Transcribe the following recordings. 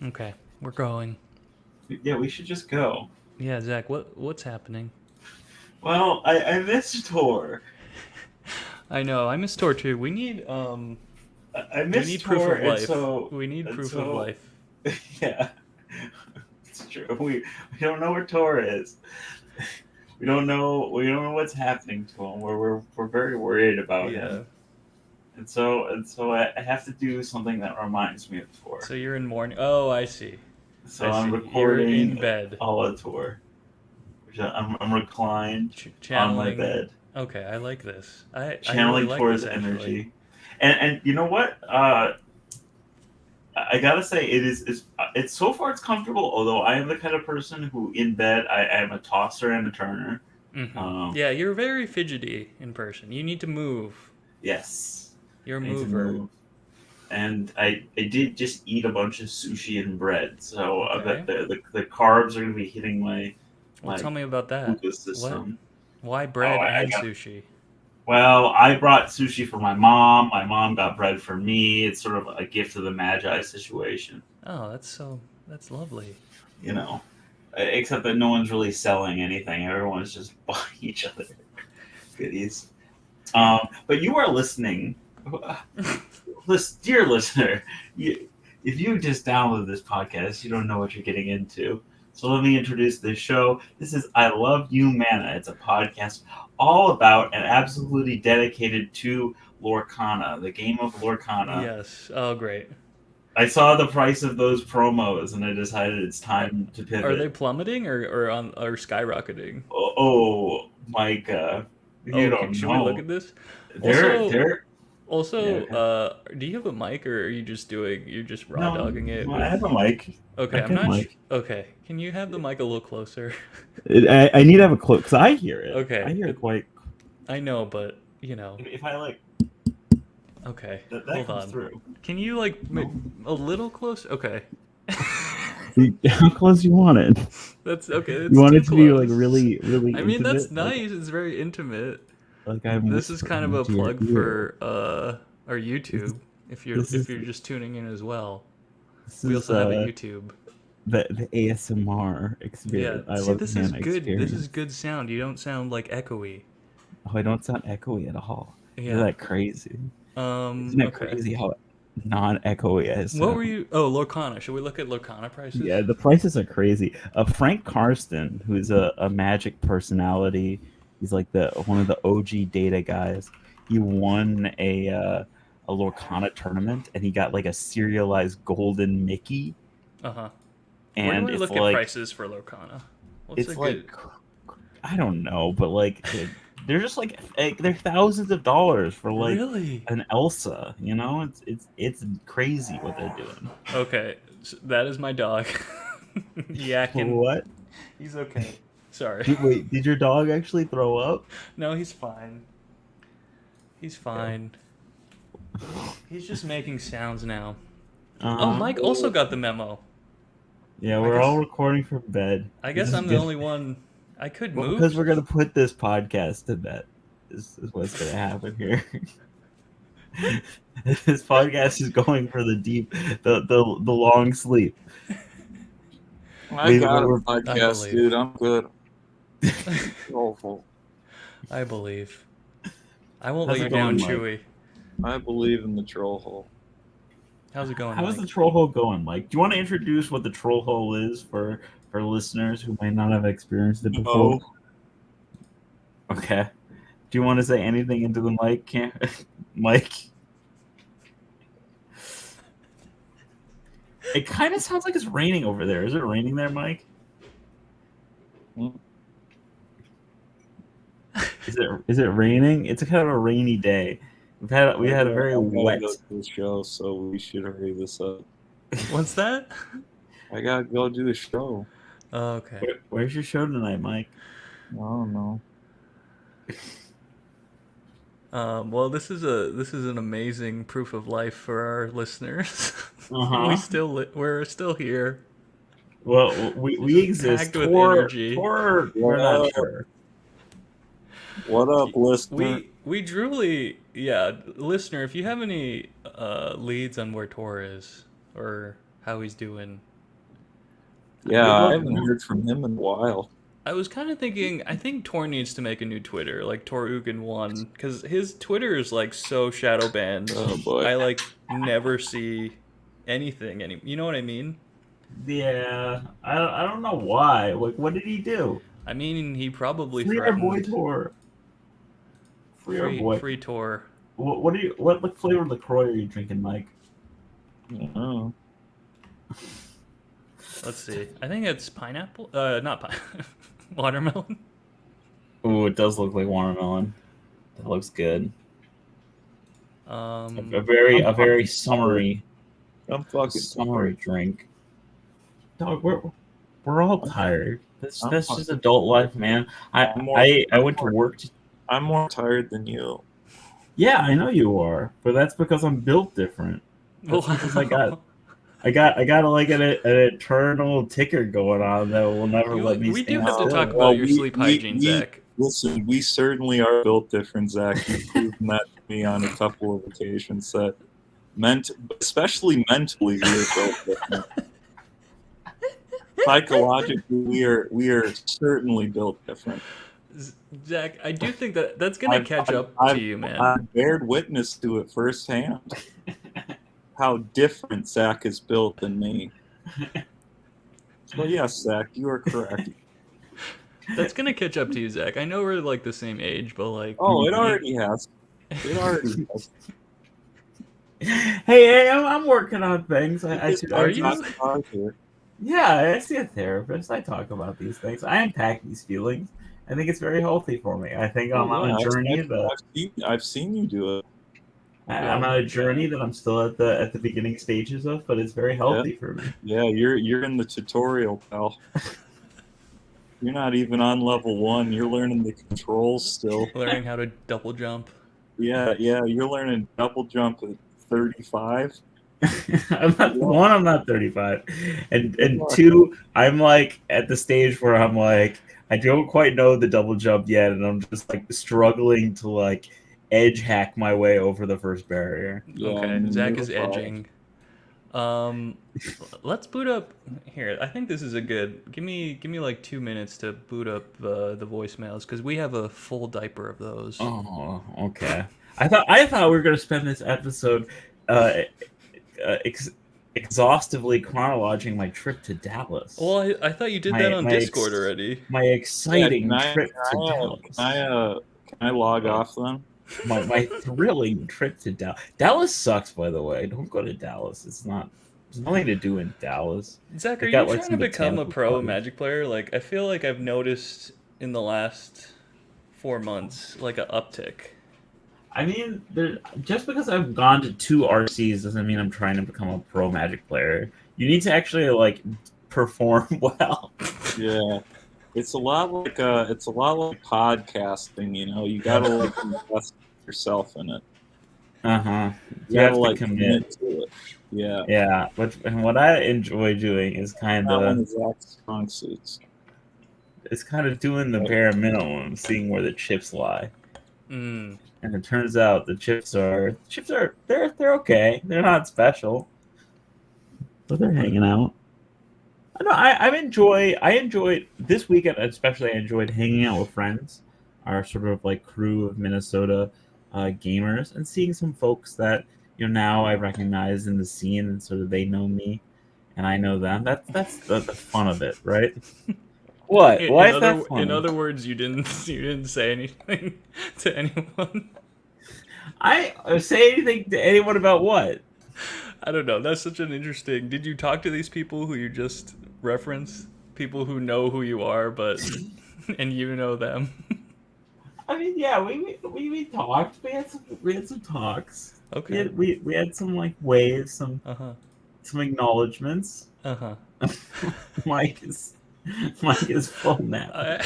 Okay, we're going. Yeah, we should just go. Yeah, Zach, what's happening? Well, I missed Tor. I know, I miss Tor too. I We missed need proof Tor, of and life. so We need and proof of so life. yeah, it's true. We don't know where Tor is. We don't know what's happening to him. We're very worried about him. Yeah. And so I have to do something that reminds me of So Tor. you're in mourning. Oh, I see. So I I'm see. You're in recording bed, all of Tor. I'm reclined on my channeling. bed, Okay, I like this. I really channeling like this Tor's actually. energy. And you know what? I gotta say it's so far it's comfortable. Although I am the kind of person who in bed I am a tosser and a turner. Um, Yeah, you're very fidgety in person. You need to move. yes, You're a I need to mover. move. And I did just eat a bunch of sushi and bread, so I bet Okay. the carbs are gonna be hitting my Well, tell my me about that. glucose What? system. Why Oh, bread I and got sushi? well. I brought sushi for my mom. My mom got bread for me. It's sort of a gift of the magi situation, Oh, that's lovely. you know. Except that no one's really selling anything. Everyone's just buying each other goodies. But you are listening, dear listener. If you just download this podcast, you don't know what you're getting into. So let me introduce this show. This is I Love You Mana. It's a podcast all about and absolutely dedicated to Lorcana, the game of Lorcana. Yes. Oh, great. I saw the price of those promos and I decided it's Are, time to are they pivot. plummeting or skyrocketing? Micah, you Oh, don't should we look know. at this? They're Also, they're yeah. also, Okay. do you have a mic or are you're just raw No, dogging it I have with? a mic. Okay, I I'm can not. mic. Okay, can you have the mic a little closer? I need to have a clue because I hear it. I Okay, hear it quite. I know, but you know. If I like Okay, that hold comes on. through. Can you like No. a little closer? Okay. How close you want it? That's okay. You It's want too it to be like close. really, really I mean, that's intimate, nice. It's very intimate. like I'm This is kind whispering of a into your plug ear. for our This, YouTube this if is you're just tuning in as well. this We is also have a YouTube. the ASMR Yeah. experience. I See, love this is Hannah good. This is experience. good sound. You don't sound like echoey. Oh, I don't sound echoey at all. Isn't Yeah. that crazy? Isn't it Okay. crazy how non-echoey I What were sound? you? Oh, Lorcana. Should we look at Lorcana prices? Yeah, the prices are crazy. Frank Karsten, who's a Magic personality, he's like the one of the OG data guys. He won a Lorcana tournament, and he got like a serialized golden Mickey, Uh huh. Where do and I look at prices for Lorcana? What's a it's like good? I don't know, but like they're just like they're thousands of dollars for like Really? an Elsa. You know, it's crazy what they're doing. Okay, so that is my dog. Yakin. What? He's okay. Sorry. Wait, did your dog actually throw up? No, he's fine. He's Okay. fine. He's just making sounds now. Oh, Uh-huh. Mike also got the memo. Yeah, I we're all guess recording for bed. I This guess is I'm the good. only one. I could Well, move. because we're gonna put this podcast to bed. This is what's gonna happen here. This podcast is going for the deep, the long sleep. I We got a we're I podcast, dude. believe. I'm good. Awful. I believe. I won't let how's you it down, going, Mike? Chewy. I believe in the troll hole. How's it going, How's the Mike? troll hole going, Mike? Do you want to introduce what the troll hole is for listeners who might not have experienced it before? No. Okay. Do you want to say anything into the mic, Mike? It kind of sounds like it's raining over there. Is it raining there, Mike? Mm. Is it raining? It's a kind of a rainy day. We had a very I gotta wet. go to the show, so we should hurry this up. What's that? I gotta go do the show. Oh, okay. Where's your show tonight, Mike? I don't know. Well, this is an amazing proof of life for our listeners. Uh huh. We're still here. Well, We're we just exist. packed with Tor, energy. Tor, we're not What up? sure. What up, listener? We truly, yeah, listener. If you have any leads on where Tor is or how he's doing, Yeah, Good I luck. haven't heard from him in a while. I was kind of thinking, I think Tor needs to make a new Twitter, like Tor Uggen 1, because his Twitter is like so shadow banned. Oh boy. I like never see anything any. You know what I mean? Yeah, I don't know why. Like, what did he do? I mean, he probably Free our boy threatened Tor. Free our boy. free Tor. What flavor of LaCroix are you drinking, Mike? Oh. Let's see. I think it's pineapple. Not pine. Watermelon. Oh, it does look like watermelon. That looks good. A very summery I'm fucking summery tired. drink. Dog, we're all tired. That's I'm just adult life, man. I went to work. I'm more tired than you. Yeah, I know you are, but that's because I'm built different. That's because I got like an eternal ticker going on that will never let me. We do stand have to still. talk about your sleep hygiene, Zach. Listen, we certainly are built different, Zach. You've proven that to me on a couple of occasions. That especially mentally, we are built different. Psychologically, we are certainly built different. Zach, I do think that's gonna catch up to you, man. I've bared witness to it firsthand. How different Zach is built than me. So yes, Zach, you are correct. That's gonna catch up to you, Zach. I know we're like the same age, but like. Oh, it already has. It already has. Hey, I'm working on things. Are you? Yeah, I see a therapist. I talk about these things. I unpack these feelings. I think it's very healthy for me. I think I'm on a journey I've seen you do it. I'm on a journey that I'm still at the beginning stages of, but it's very healthy for me. Yeah, you're in the tutorial, pal. You're not even on level 1. You're learning the controls still. Learning how to double jump. Yeah, you're learning double jump at 35. I'm not 35, and 2, I'm like at the stage where I'm like I don't quite know the double jump yet, and I'm just like struggling to like edge hack my way over the first barrier. Yeah, okay, Zach is edging. Let's boot up here. I think this is a good. Give me like 2 minutes to boot up the voicemails because we have a full diaper of those. Oh, okay. I thought we were gonna spend this episode exhaustively chronologing my trip to Dallas. Well, I thought you did that on Discord already. My exciting trip to Dallas. Can I log off then? My thrilling trip to Dallas. Dallas sucks, by the way. Don't go to Dallas. There's nothing to do in Dallas. Zach, are you trying to become a pro Magic player? Like, I feel like I've noticed in the last 4 months, like an uptick. I mean, just because I've gone to 2 RCs doesn't mean I'm trying to become a pro Magic player. You need to actually like perform well. Yeah, it's a lot like podcasting. You know, you gotta like invest yourself in it. You have to commit to it. Yeah. Yeah, but what I enjoy doing is kind of strong suits. It's kind of doing the bare minimum, seeing where the chips lie. And it turns out the chips are they're okay. They're not special, but they're hanging out. I enjoyed this weekend especially. I enjoyed hanging out with friends, our sort of like crew of Minnesota gamers, and seeing some folks that now I recognize in the scene, and sort of they know me, and I know them. That's the fun of it, right? What? Why is that funny? In other words, you didn't say anything to anyone. I say anything to anyone about what? I don't know. That's such an interesting. Did you talk to these people who you just referenced? People who know who you are, but and you know them. I mean, yeah, we talked. We had some talks. Okay. We had some like waves, some acknowledgments. Mike is full now. I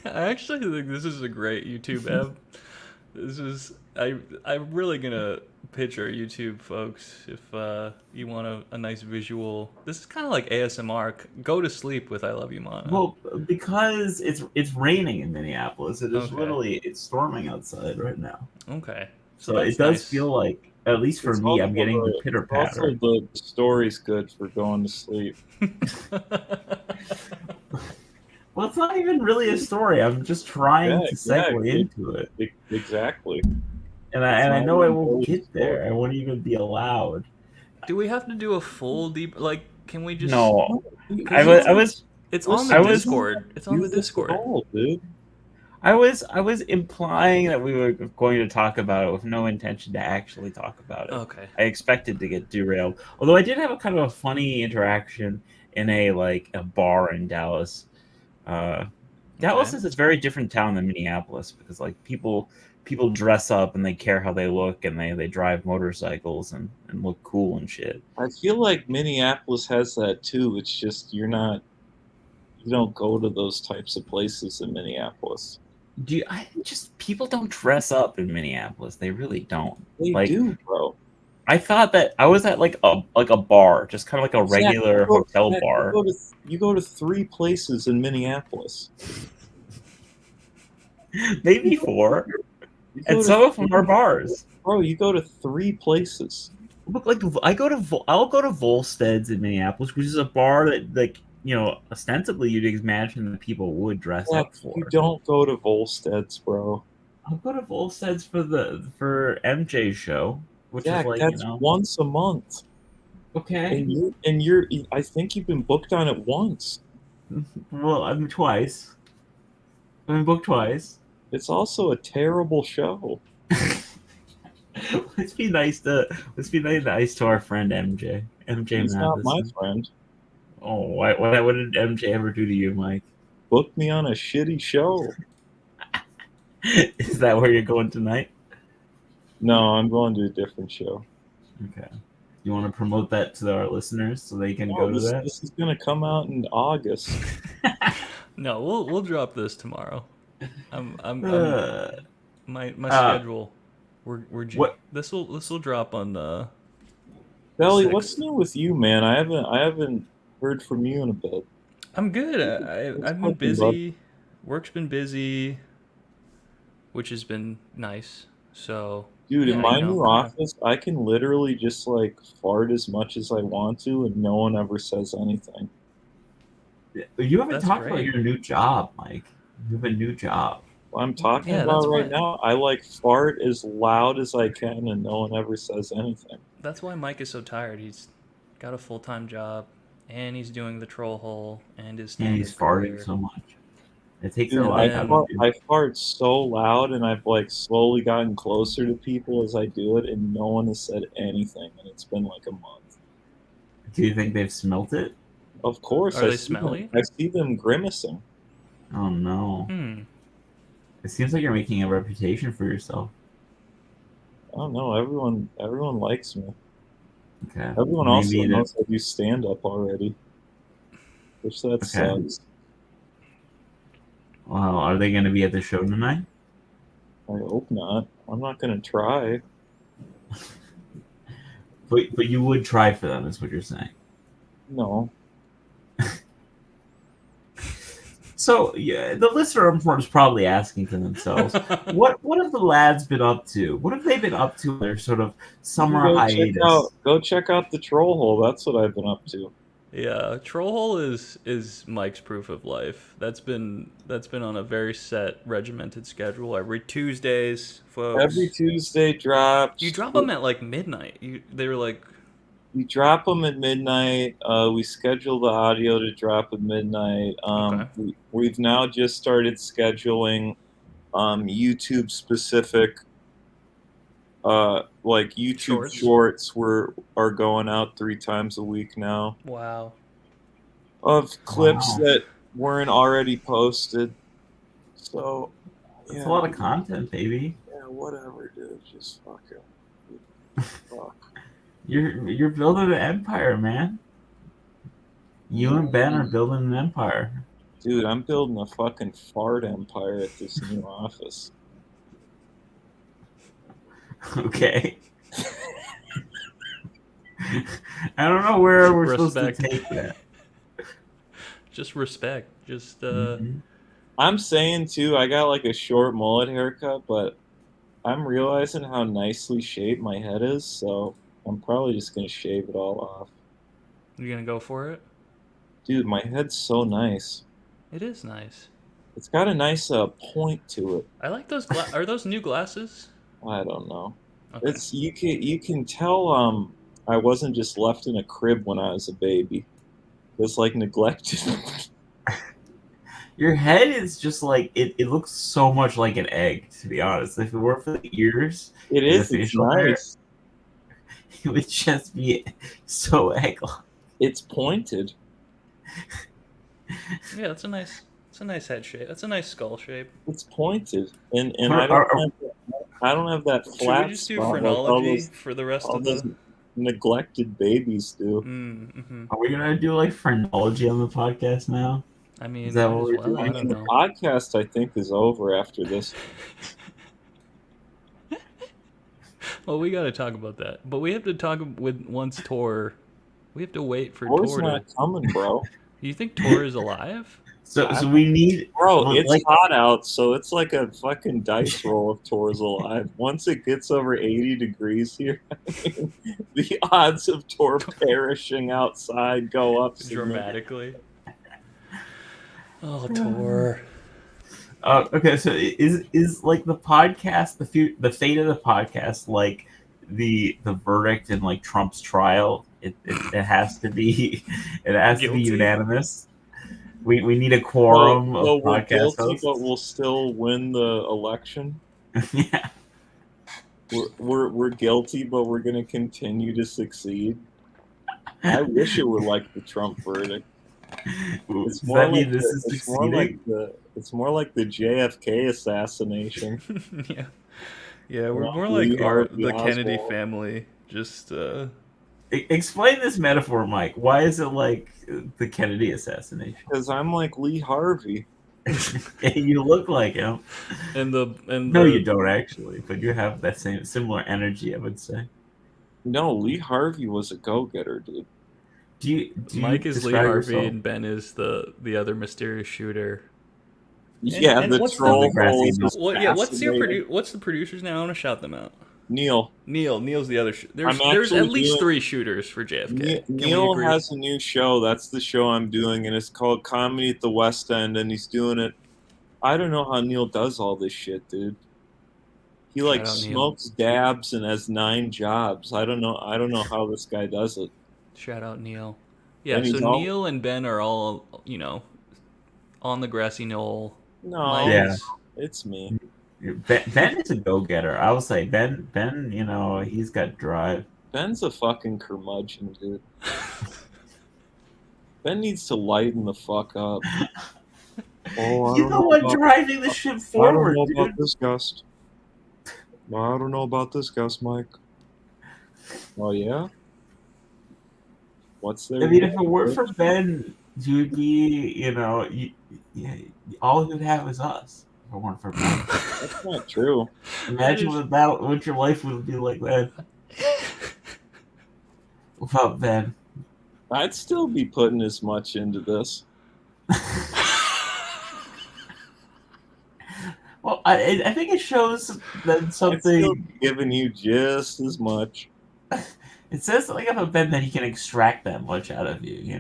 actually think this is a great YouTube app. I'm really gonna pitch our YouTube folks if you want a nice visual. This is kind of like ASMR. Go to sleep with "I Love You, Mana." Well, because it's raining in Minneapolis. It is literally it's storming outside right now. Okay. So it does feel like, at least for me, I'm getting the pitter patter. Also, the story's good for going to sleep. Well, it's not even really a story. I'm just trying to segue into it. Exactly. And I know I won't get there. I won't even be allowed. Do we have to do a full deep? Like, can we just? No, I was. It's on the I was- Discord. It's on the Discord. Dude. I was implying that we were going to talk about it with no intention to actually talk about it. Okay. I expected to get derailed. Although I did have a kind of a funny interaction in a bar in Dallas. Dallas is a very different town than Minneapolis because like people dress up and they care how they look and they drive motorcycles and look cool and shit. I feel like Minneapolis has that too. It's just you don't go to those types of places in Minneapolis. People don't dress up in Minneapolis. They really don't. They do, bro. I thought that I was at like a bar, just kind of like a regular hotel bar. You go to 3 places in Minneapolis. Maybe 4. And some of them are bars. Bro, you go to 3 places. Look, like I'll go to Volstead's in Minneapolis, which is a bar that, like, you know, ostensibly you'd imagine that people would dress up for. You don't go to Volstead's, bro. I'll go to Volstead's for MJ's show, which is like, that's once a month. Okay. And you're I think you've been booked on it once. Well, I mean twice. I've been booked twice. It's also a terrible show. Let's be nice to our friend MJ. MJ He's not my friend. Oh, what did MJ ever do to you, Mike? Book me on a shitty show. Is that where you're going tonight? No, I'm going to a different show. Okay. You want to promote that to our listeners so they can go to that? This is going to come out in August. No, we'll drop this tomorrow. My schedule. This will drop on Belly, 6th. what's new with you, man? I haven't heard from you in a bit. I'm good. I've been busy. Work's been busy, which has been nice. So, dude, in my new office, I can literally just like fart as much as I want to, and no one ever says anything. You haven't talked about your new job, Mike. You have a new job. What I'm talking about right now, I like fart as loud as I can, and no one ever says anything. That's why Mike is so tired. He's got a full-time job, and he's doing the troll hole, and he's farting so much. It takes a lot I fart so loud, and I've like slowly gotten closer to people as I do it, and no one has said anything, and it's been like a month. Do you think they've smelt it? Of course. Are they smelly? I see them grimacing. Oh no. It seems like you're making a reputation for yourself. I don't know. Everyone likes me. Okay. Everyone also knows I do stand up already. Which sucks. Well, are they going to be at the show tonight? I hope not. I'm not going to try. But you would try for them, is what you're saying. No. So yeah, the listener is probably asking to themselves, what have the lads been up to? What have they been up to in their sort of summer hiatus? Go check out the troll hole. That's what I've been up to. Yeah, troll hole is Mike's proof of life. That's been on a very set, regimented schedule. Every Tuesdays, folks. Every Tuesday drops. You drop them at like midnight. They were like. We drop them at midnight. We schedule the audio to drop at midnight. We've now just started scheduling YouTube specific, like YouTube shorts are going out 3 times a week now. Wow. Of clips that weren't already posted. So that's a lot of content, baby. Yeah, whatever, dude. Just fucking fuck. You're building an empire, man. You and Ben are building an empire. Dude, I'm building a fucking fart empire at this new office. Okay. I don't know where we're supposed to take that. Just respect. Just I'm saying too, I got like a short mullet haircut, but I'm realizing how nicely shaped my head is, so I'm probably just gonna shave it all off. You gonna go for it? Dude, my head's so nice. It is nice. It's got a nice point to it. I like those. Are those new glasses? I don't know. Okay. It's you can tell. I wasn't just left in a crib when I was a baby. It's like neglected. Your head is just like it looks so much like an egg, to be honest. If it weren't for the ears, It is. It's nice. It would just be so egg-like. It's pointed. Yeah, it's a nice head shape. That's a nice skull shape. It's pointed, and I don't have that flat. Should we just do phrenology for the rest of the neglected babies do? Mm-hmm. Are we gonna do like phrenology on the podcast now? I mean, is that what we're doing? I don't know. The podcast, I think, is over after this. Well, we got to talk about that, but we have to talk with once Tor. We have to wait for Tor's Tor not coming, bro. You think Tor is alive? So we need, bro. It's like, hot out, so it's like a fucking dice roll if Tor's alive. Once it gets over 80 degrees here, the odds of Tor perishing outside go up dramatically. Oh, Tor. Okay, so is like the podcast, the fate of the podcast, like the verdict in like Trump's trial? It has to be to be unanimous. We need a quorum of we're podcast guilty, hosts. but we'll still win the election. Yeah, we're guilty, but we're gonna continue to succeed. I wish it were like the Trump verdict. It's more like it's more like the JFK assassination. Yeah, we're more like the Kennedy family. Just explain this metaphor, Mike. Why is it like the Kennedy assassination? Because I'm like Lee Harvey. You look like him. No, you don't actually, but you have that similar energy, I would say. No, Lee Harvey was a go-getter, dude. Mike is Lee Harvey yourself? And Ben is the other mysterious shooter. Yeah, and the troll. What's the producer's name? I want to shout them out. Neil's the other. There's at least 3 shooters for JFK. Neil has a new show. That's the show I'm doing, and it's called Comedy at the West End, and he's doing it. I don't know how Neil does all this shit, dude. He smokes dabs and has 9 jobs. I don't know how this guy does it. Shout out Neil. Yeah, so Neil and Ben are all, on the grassy knoll. No, it's me. Ben is a go-getter. I would say Ben, he's got drive. Ben's a fucking curmudgeon, dude. Ben needs to lighten the fuck up. You know what? Driving the ship forward, I don't know about this gust. I don't know about this gust, Mike. Oh, yeah? What's there? I mean, if it weren't for Ben, you'd be, all you'd have is us. If it weren't for Ben. That's not true. Imagine what your life would be like then. Without Ben. I'd still be putting as much into this. Well, I think it shows that something. It's still giving you just as much. It says something about Ben that he can extract that much out of you,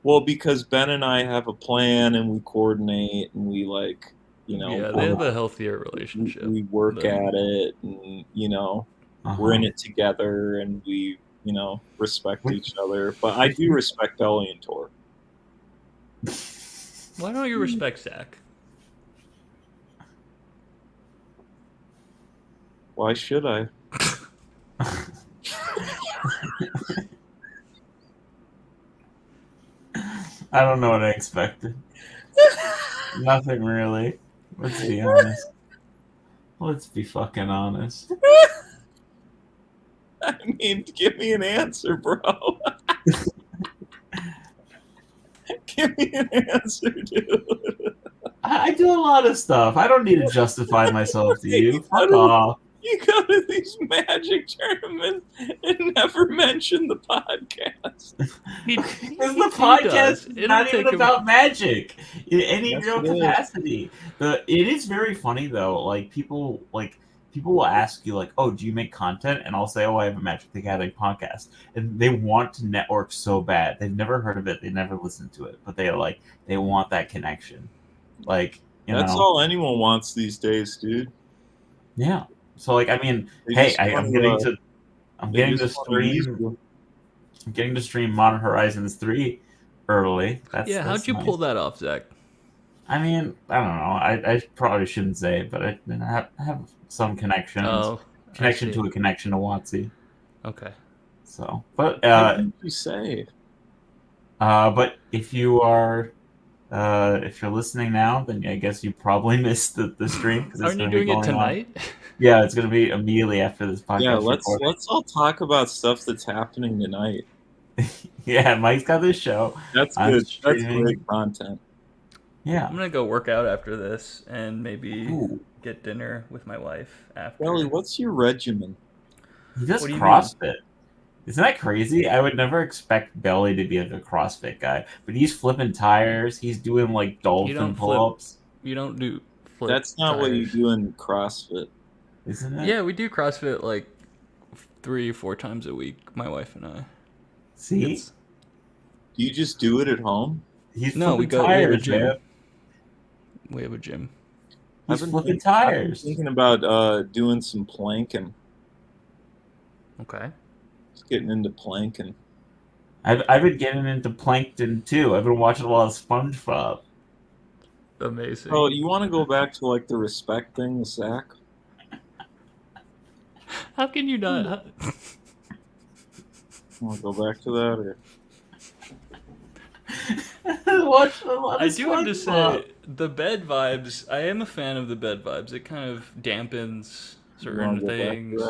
Well, because Ben and I have a plan and we coordinate and we Yeah, they have a healthier relationship. We work at it and, we're in it together and we, respect each other. But I do respect Ellie and Tor. Why don't you respect Zach? Why should I? I don't know what I expected. Nothing really. Let's be honest. Let's be fucking honest. I mean, give me an answer, bro. Give me an answer, dude. I do a lot of stuff. I don't need to justify myself to you. Fuck off. You go to these magic tournaments and never mention the podcast. Because the podcast is not even about magic in any real capacity. It is very funny though. Like people people will ask you like, "Oh, do you make content?" And I'll say, "Oh, I have a Magic the Gathering podcast." And they want to network so bad. They've never heard of it. They never listened to it, but they want that connection. Like, That's all anyone wants these days, dude. Yeah. So like, I mean, They hey, just I'm wanna, getting to want to use stream you. I'm getting to stream Modern Horizons 3 early. That's how'd you nice. pull that off, Zach? I mean, I don't know. I probably shouldn't say, but I have some connections. Connection to a connection to WotC. Okay. So, but What did you say? but if you are if you're listening now, then I guess you probably missed the stream because it's Aren't you going to be doing it going on. tonight? Yeah, it's going to be immediately after this podcast. Yeah, let's all talk about stuff that's happening tonight. Yeah, Mike's got this show. That's I'm good. streaming. That's great content. Yeah. I'm gonna go work out after this and maybe Ooh. get dinner with my wife after. Belly, what's your regimen? He does What do you CrossFit. Isn't that crazy? I would never expect Belly to be like a CrossFit guy, but he's flipping tires. He's doing like dolphin pull-ups. You don't do flip. That's not what you do in CrossFit. Isn't it? Yeah, we do CrossFit like 3 or 4 times a week, my wife and I. See? Do you just do it at home? He's No, we flipping go. We have a tires, gym. man. We have a gym. He's flipping I've been tires. thinking about doing some planking. Okay. Just getting into planking. I've been getting into plankton too. I've been watching a lot of SpongeBob. Amazing. Oh, you want to go back to like the respect thing with Zach? How can you not? Want to go back to that, or I do have to say, the bed vibes. I am a fan of the bed vibes. It kind of dampens certain things.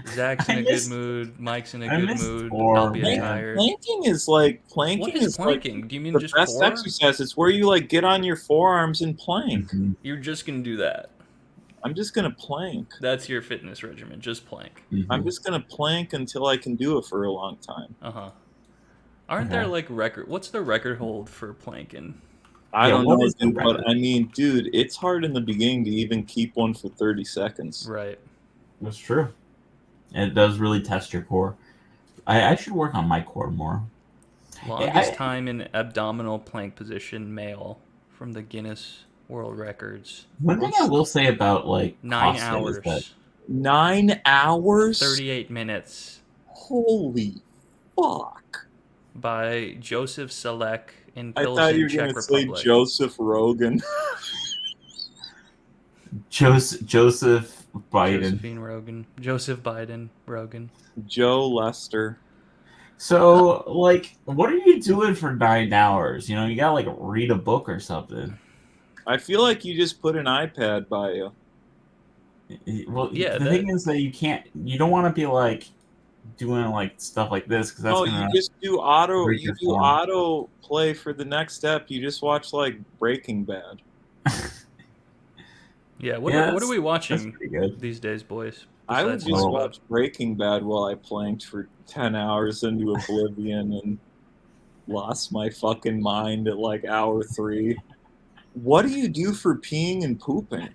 Zach's in a good mood. Mike's in a good mood. I'll be tired. Planking is like planking. What is planking? Do you mean the just best core? exercise? It's where you like get on your forearms and plank. Mm-hmm. You're just gonna do that. I'm just gonna plank. That's your fitness regimen. Just plank. Mm-hmm. I'm just gonna plank until I can do it for a long time. Aren't there like record? What's the record hold for planking? I don't know, dude, but I mean, dude, it's hard in the beginning to even keep one for 30 seconds. Right. That's true. It does really test your core. I should work on my core more. Longest time in abdominal plank position, male, from the Guinness World Records. One thing I will say about like 9 hours. 9 hours? 38 minutes. Holy fuck. By Joseph Selek in I Pilsen, thought you were Czech going to say Republic. Joseph Rogan. Joseph Biden. Josephine Rogan. Joseph Biden Rogan. Joe Lester. So, like, what are you doing for 9 hours? You know, you gotta, like, read a book or something. I feel like you just put an iPad by you. Well, yeah, the thing is that you don't want to be, like, doing, like, stuff like this, because that's you just do auto play for the next step. You just watch, like, Breaking Bad. What are we watching these days, boys? I would just watch Breaking Bad while I planked for 10 hours into oblivion and lost my fucking mind at like hour 3. What do you do for peeing and pooping?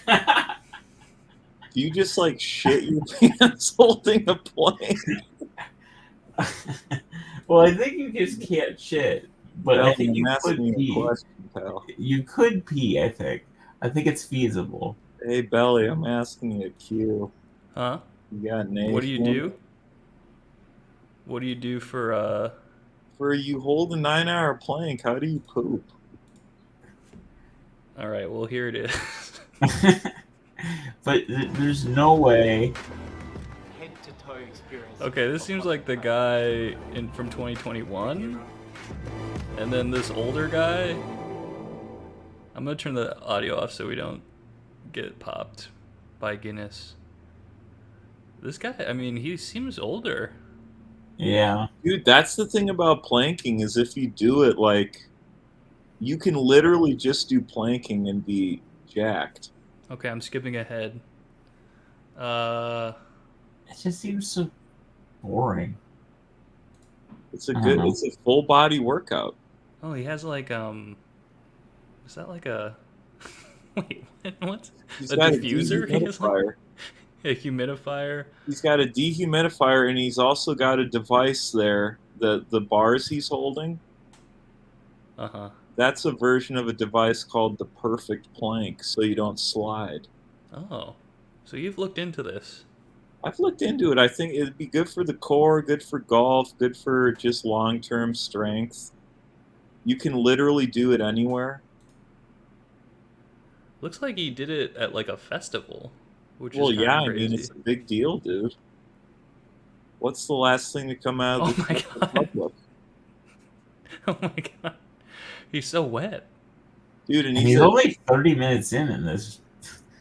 Do you just like shit your pants holding a plank? Well, I think you just can't shit, but I think you could pee. You could pee, I think. I think it's feasible. Hey, Belly, I'm asking you a cue. Huh? You got an What do you do? What do you do for you hold a 9-hour plank? How do you poop? All right, well, here it is. But there's no way. Head-to-toe experience. Okay, this seems like the guy from 2021, and then this older guy. I'm gonna turn the audio off so we don't get popped by Guinness. This guy, I mean, he seems older. Yeah. Dude, that's the thing about planking is if you do it, like, you can literally just do planking and be jacked. Okay, I'm skipping ahead. It just seems so boring. It's a full body workout. Oh, he has like, is that like a... Wait, what? He's A got diffuser? a dehumidifier. A humidifier? He's got a dehumidifier, and he's also got a device there. The bars he's holding. Uh-huh. That's a version of a device called the perfect plank, so you don't slide. Oh. So you've looked into this. I've looked into it. I think it'd be good for the core, good for golf, good for just long-term strength. You can literally do it anywhere. Looks like he did it at like a festival, which Well, is kind yeah, of I mean, crazy. it's a big deal, dude. What's the last thing to come out of Oh the my Czech God. Republic? Oh my God. He's so wet. Dude, and And he's only 30 minutes in this.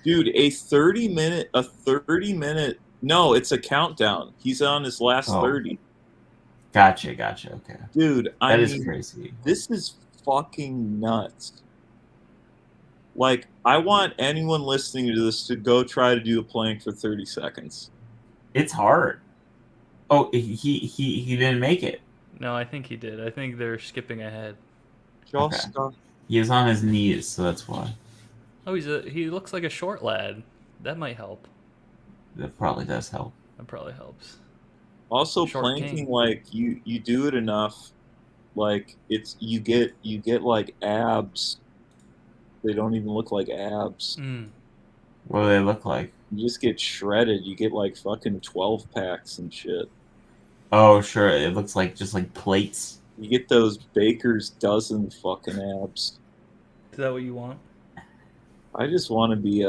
Dude, a 30-minute, no, it's a countdown. He's on his last 30. Gotcha, okay. Dude, That is crazy. This is fucking nuts. Like, I want anyone listening to this to go try to do a plank for 30 seconds. It's hard. Oh, he didn't make it. No, I think he did. I think they're skipping ahead. Just He was on his knees, so that's why. Oh, he looks like a short lad. That might help. That probably does help. That probably helps. Also, Short planking, king. like you do it enough, like you get like abs. They don't even look like abs. What do they look like? You just get shredded. You get like fucking 12 packs and shit. Oh, sure. It looks like just like plates. You get those baker's dozen fucking abs. Is that what you want? I just want to be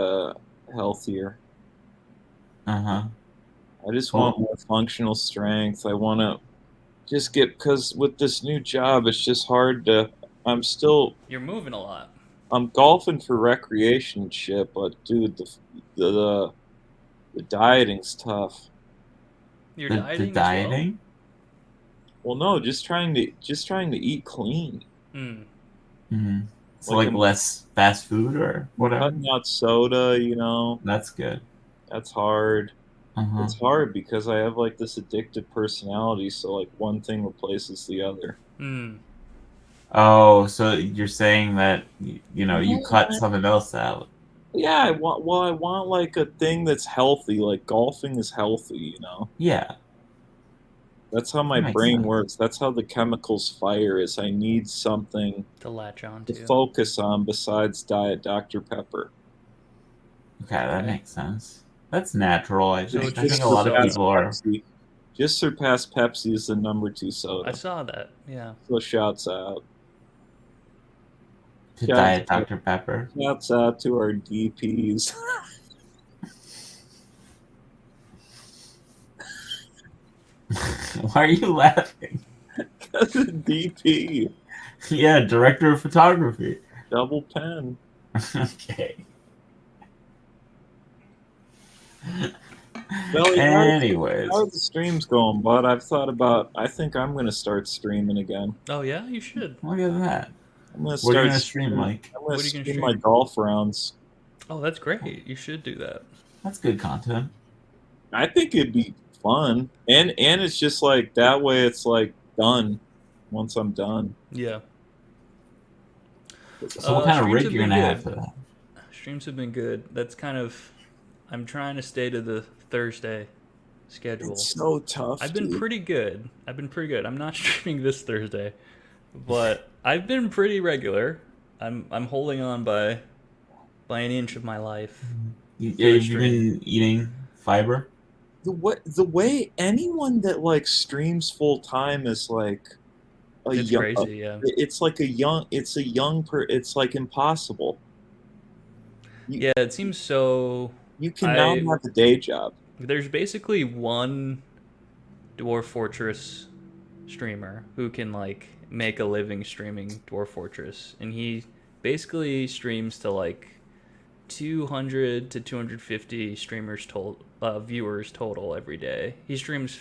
healthier. Uh-huh. I just want more functional strength. I want to just because with this new job, it's just hard to. You're moving a lot. I'm golfing for recreation and shit, but dude, the dieting's tough. You're the dieting. dieting? Well, no, just trying to eat clean. Mm-hmm. So like less fast food or whatever. Cutting out soda, you know. That's good. That's hard. Uh-huh. It's hard because I have like this addictive personality, so like one thing replaces the other. Oh, so you're saying that you cut something else out? Yeah, I want like a thing that's healthy. Like golfing is healthy, you know. Yeah. That's how my brain works. That's how the chemicals fire. Is I need something to latch on to focus on besides Diet Dr. Pepper. Okay, that makes sense. That's natural. I think a lot of people Pepsi. Just surpassed Pepsi as the number 2 soda. I saw that. Yeah. So shouts out to Diet Dr. Pepper. Shouts out to our DPs. Why are you laughing? That's a DP. Yeah, director of photography. Double pen. Okay. Well, anyways, how are the streams going, bud? I think I'm going to start streaming again. Oh, yeah? You should. Look at that. I'm going to start. What are you going to stream, Mike? I'm going to stream my golf rounds. Oh, that's great. You should do that. That's good content. I think it'd be fun. And it's just like, that way it's like done once I'm done. Yeah. So what kind of rig you're going to have for that? Streams have been good. That's kind of... I'm trying to stay to the Thursday schedule. It's so tough. I've been pretty good. I'm not streaming this Thursday, but I've been pretty regular. I'm holding on by an inch of my life. You've been eating fiber? The way anyone that like streams full time is like it's crazy, yeah. It's like it's like impossible. Yeah, it seems so. You can now have a day job. There's basically one Dwarf Fortress streamer who can like make a living streaming Dwarf Fortress, and he basically streams to like 200 to 250 streamers viewers total every day. He streams,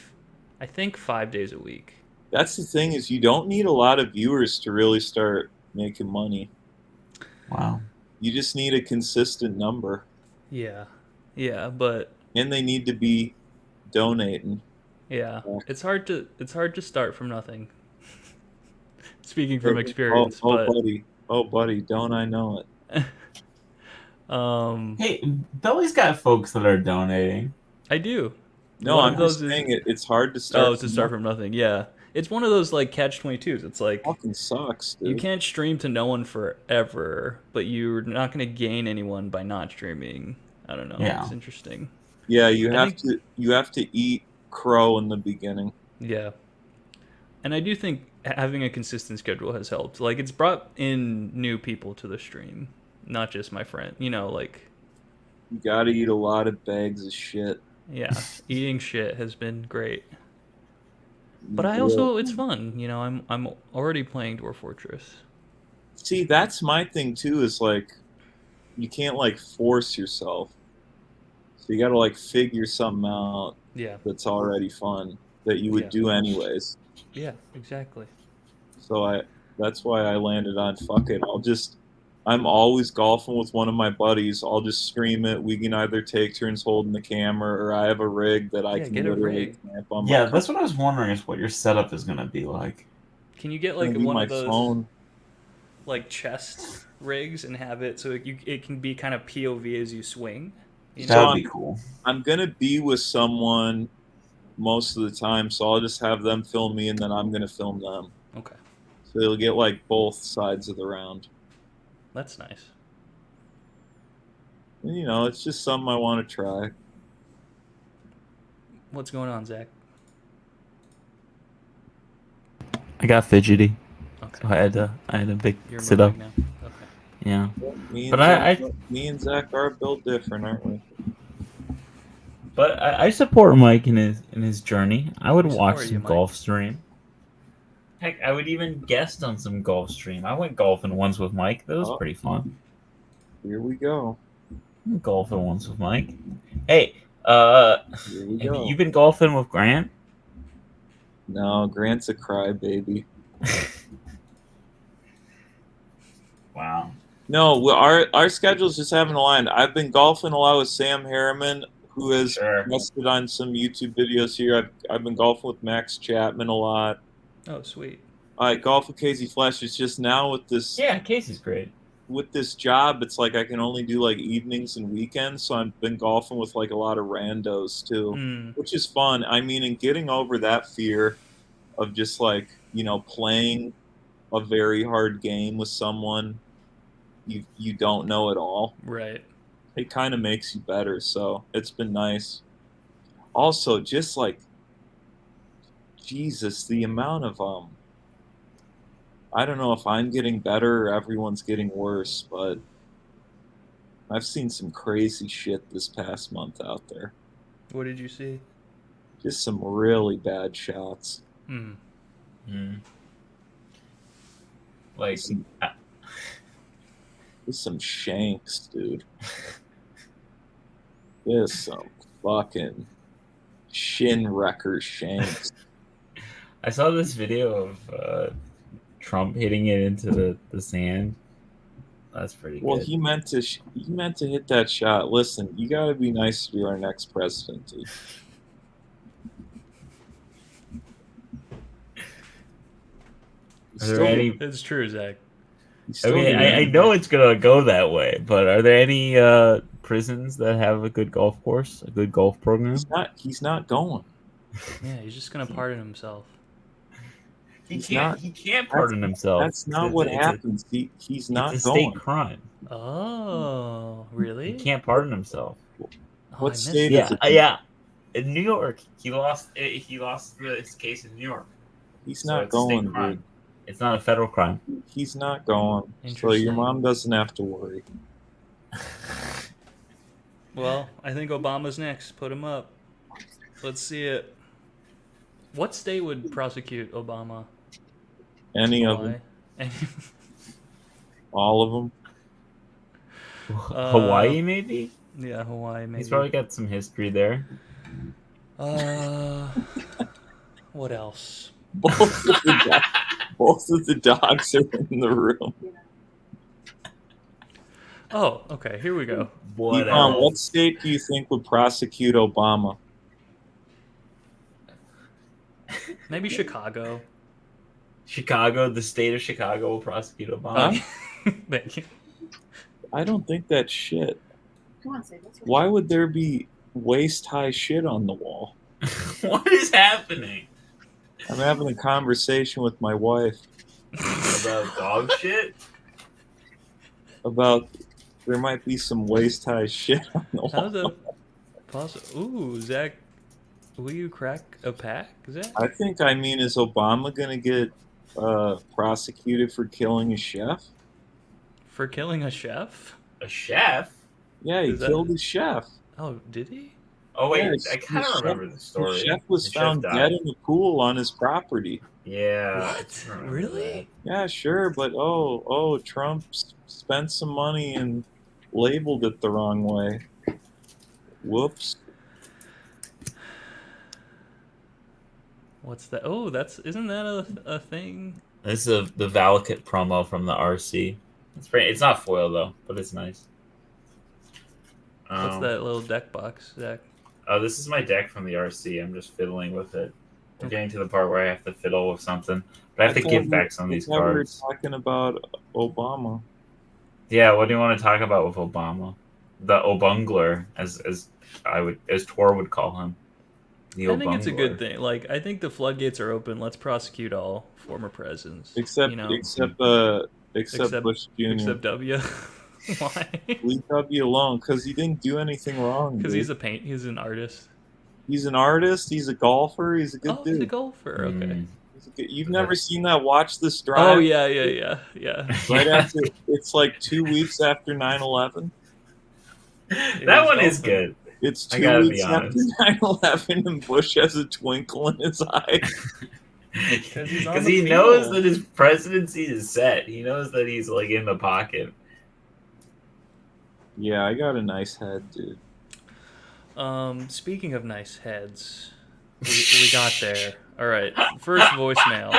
I think, 5 days a week. That's the thing, is you don't need a lot of viewers to really start making money. Wow. You just need a consistent number. Yeah, but and they need to be donating. Yeah, it's hard to start from nothing. Speaking from experience, buddy, don't I know it? Hey, Billy's got folks that are donating. I do. No, One I'm of those just is saying it's hard to start. to start from nothing. Yeah, it's one of those like catch-22s. It's like Fucking sucks, you dude. can't stream to no one forever, but you're not going to gain anyone by not streaming. I don't know. Yeah. It's interesting. Yeah, I think- you have to eat crow in the beginning. Yeah. And I do think having a consistent schedule has helped. Like, it's brought in new people to the stream, not just my friend. You know, like, You gotta eat a lot of bags of shit. yeah, eating shit has been great. But I Yeah. also, it's fun. You know, I'm already playing Dwarf Fortress. See, that's my thing too. Is like, you can't like force yourself. So you gotta like figure something out Yeah. that's already fun that you would Yeah. do anyways. Yeah, exactly. So that's why I landed on fuck it. I'm always golfing with one of my buddies. I'll just stream it. We can either take turns holding the camera, or I have a rig that I Yeah, can get a literally rig. clamp on. Yeah, that's what I was wondering is what your setup is going to be like. Can you get Gonna like be one my of those phone. like chest rigs and have it so it can be kind of POV as you swing? You That know? would be cool. I'm gonna be with someone most of the time, so I'll just have them film me, and then I'm gonna film them. Okay, So they'll get like both sides of the round. that's nice. And, you know, it's just something I want to try. What's going on, Zach? I got fidgety. Okay, So I had a big you're sit up. moving now. Okay. Yeah. Me and But Zach, me and Zach are built different, aren't we? But I support Mike in his journey. I would We watch support some you, Mike. golf stream. Heck, I would even guest on some golf stream. I went golfing once with Mike. That was Oh. pretty fun. Here we go. I went golfing once with Mike. Hey, Here we have go. you been golfing with Grant? No, Grant's a crybaby. Wow. No, our schedules just haven't aligned. I've been golfing a lot with Sam Harriman, who has Sure. guested on some YouTube videos here. I've been golfing with Max Chapman a lot. Oh, sweet. I golf with Casey Flesh. It's just now with this Yeah, Casey's great. with this job, it's like I can only do like evenings and weekends. So I've been golfing with like a lot of randos too, Mm, which is fun. I mean, and getting over that fear of just like, you know, playing a very hard game with someone you don't know at all. right. It kind of makes you better. So it's been nice. Also, just like Jesus, the amount of I don't know if I'm getting better or everyone's getting worse, but I've seen some crazy shit this past month out there. What did you see? Just some really bad shots. Mm. Mm. Like, Some, just some shanks, dude. Just some fucking shin wrecker shanks. I saw this video of Trump hitting it into the sand. That's pretty Well, good. he meant to hit that shot. Listen, you got to be nice to our next president, dude. Are there any? It's true, Zach. I mean, I know it's gonna go that way, but are there any prisons that have a good golf course, a good golf program? He's not going. Yeah, he's just gonna pardon himself. He He's can't. not- He can't pardon himself. That's not what happens. He's not It's a going. state crime. Oh, really? He can't pardon himself. Oh, What I missed state that. is it? Yeah. In New York, he lost. He lost his case in New York. He's So not it's a state going, crime. dude. It's not a federal crime. He's not going. So Interesting. your mom doesn't have to worry. Well, I think Obama's next. Put him up. Let's see it. What state would prosecute Obama? Any of them. Hawaii? All of them. Hawaii, maybe. Yeah, Hawaii. Maybe. He's probably got some history there. What else? Both of the dogs are in the room. Oh, okay. Here we go. What What else? state do you think would prosecute Obama? Maybe Chicago. Chicago, the state of Chicago will prosecute Obama. Oh, thank you. I don't think that's shit. Come on, say that's right. Why would there be waist-high shit on the wall? What is happening? I'm having a conversation with my wife About dog shit? about there might be some waist-high shit on the wall. How's that possible? Ooh, Zach, will you crack a pack, Zach? I think, is Obama going to get prosecuted for killing a chef? For killing a chef? A chef? Yeah, he killed his chef. Oh, did he? Oh wait, Yeah, I kind of remember the story. The chef was The found chef dead died. in the pool on his property. Yeah. I What? remember Really? Yeah, sure, but Trump spent some money and labeled it the wrong way. Whoops. What's that? Oh, isn't that a thing? that. This is the Valakut promo from the RC. It's not foil though, but it's nice. What's that little deck box, Zach? Oh, this is my deck from the RC. I'm just fiddling with it. We're getting to the part where I have to fiddle with something, but I have to give back some of these cards. We were talking about Obama. Yeah, what do you want to talk about with Obama? The Obungler, as Tor would call him. I think it's a good thing. Like, I think the floodgates are open. Let's prosecute all former presidents. Except Bush Jr. Except W. Why? Leave W alone, because he didn't do anything wrong. Because he's he's an artist. He's an artist. He's a golfer. He's a good dude. He's a golfer. Okay. You've never seen that Watch This Drive? Oh yeah. Right after, it's like 2 weeks after 9/11. That one is good. It's 2 weeks after 9/11, and Bush has a twinkle in his eye. Because he knows that his presidency is set. He knows that he's like in the pocket. Yeah, I got a nice head, dude. Speaking of nice heads, we got there. All right, first voicemail.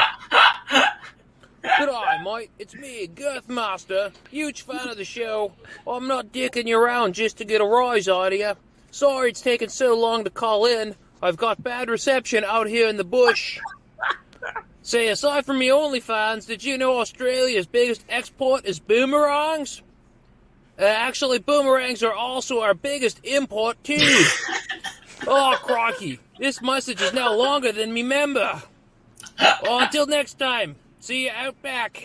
G'day, mate. It's me, Girthmaster. Huge fan of the show. I'm not dicking you around just to get a rise out of you. Sorry it's taken so long to call in. I've got bad reception out here in the bush. Say, aside from me OnlyFans, did you know Australia's biggest export is boomerangs? Actually, boomerangs are also our biggest import, too. Oh, crikey. This message is now longer than me member. Oh, until next time. See you out back.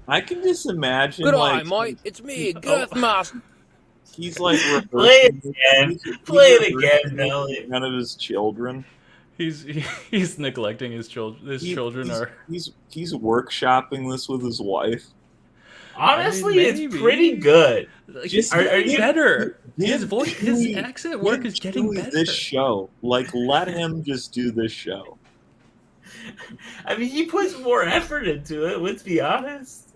I can just imagine, Good mate. It's me, Girthmaster. He's like Play it again. Play it again, Nelly. None of his children. He's neglecting his children. He's workshopping this with his wife. Honestly, it's pretty good. Are you better? His accent work is getting better. This show, let him just do this show. I mean, he puts more effort into it. Let's be honest.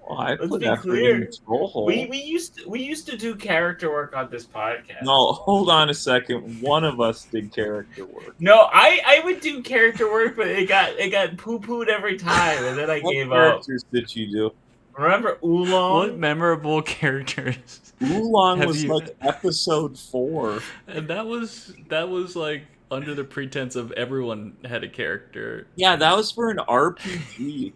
Well, I Let's put be effort clear. in the troll hole. We used to do character work on this podcast. No, hold on a second. One of us did character work. No, I would do character work, but it got poo-pooed every time, and then I gave up. What characters did you do? Remember Oolong? What memorable characters? Oolong was like episode 4. And that was like under the pretense of everyone had a character. Yeah, that was for an RPG.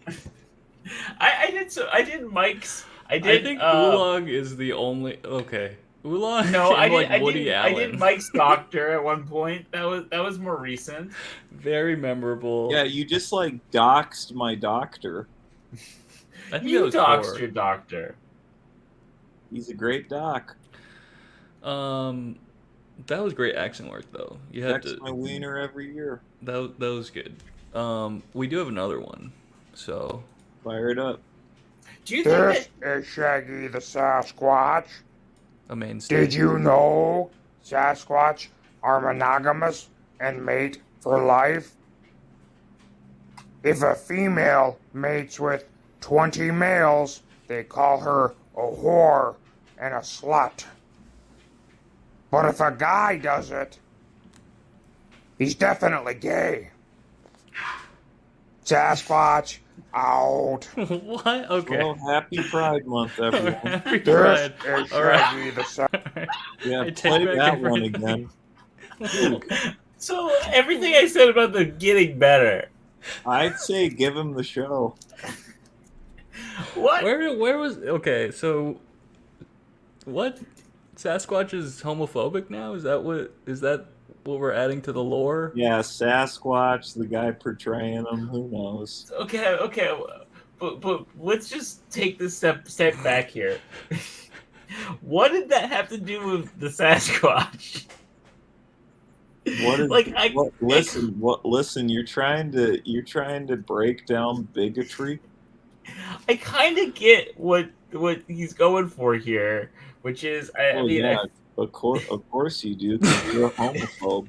I did Mike's. I think Oolong is the only. Okay, Oolong. No, I did. Like Woody Allen. I did Mike's doctor at one point. That was more recent. Very memorable. Yeah, you just doxed my doctor. I think You doxed your doctor. He's a great doc. That was great accent work, though. You had to my wiener every year. That was good. We do have another one, so fire it up. Do you this is Shaggy the Sasquatch. A mainstay. Did you know Sasquatch are monogamous and mate for life? If a female mates with 20 males, they call her a whore and a slut. But if a guy does it, he's definitely gay. Sasquatch out. What? Okay. Well, happy Pride Month, everyone. Happy Pride. All right. Yeah, play that one again. So everything I said about the getting better. I'd say give him the show. What? Where was okay? So What? Sasquatch is homophobic now? Is that what we're adding to the lore? Yeah, Sasquatch, the guy portraying him. Who knows? Okay, but let's just take this step back here. What did that have to do with the Sasquatch? What is Like, listen, you're trying to break down bigotry. I kind of get what he's going for here, which is I Well, mean, yeah, of course you do, because you're a homophobe.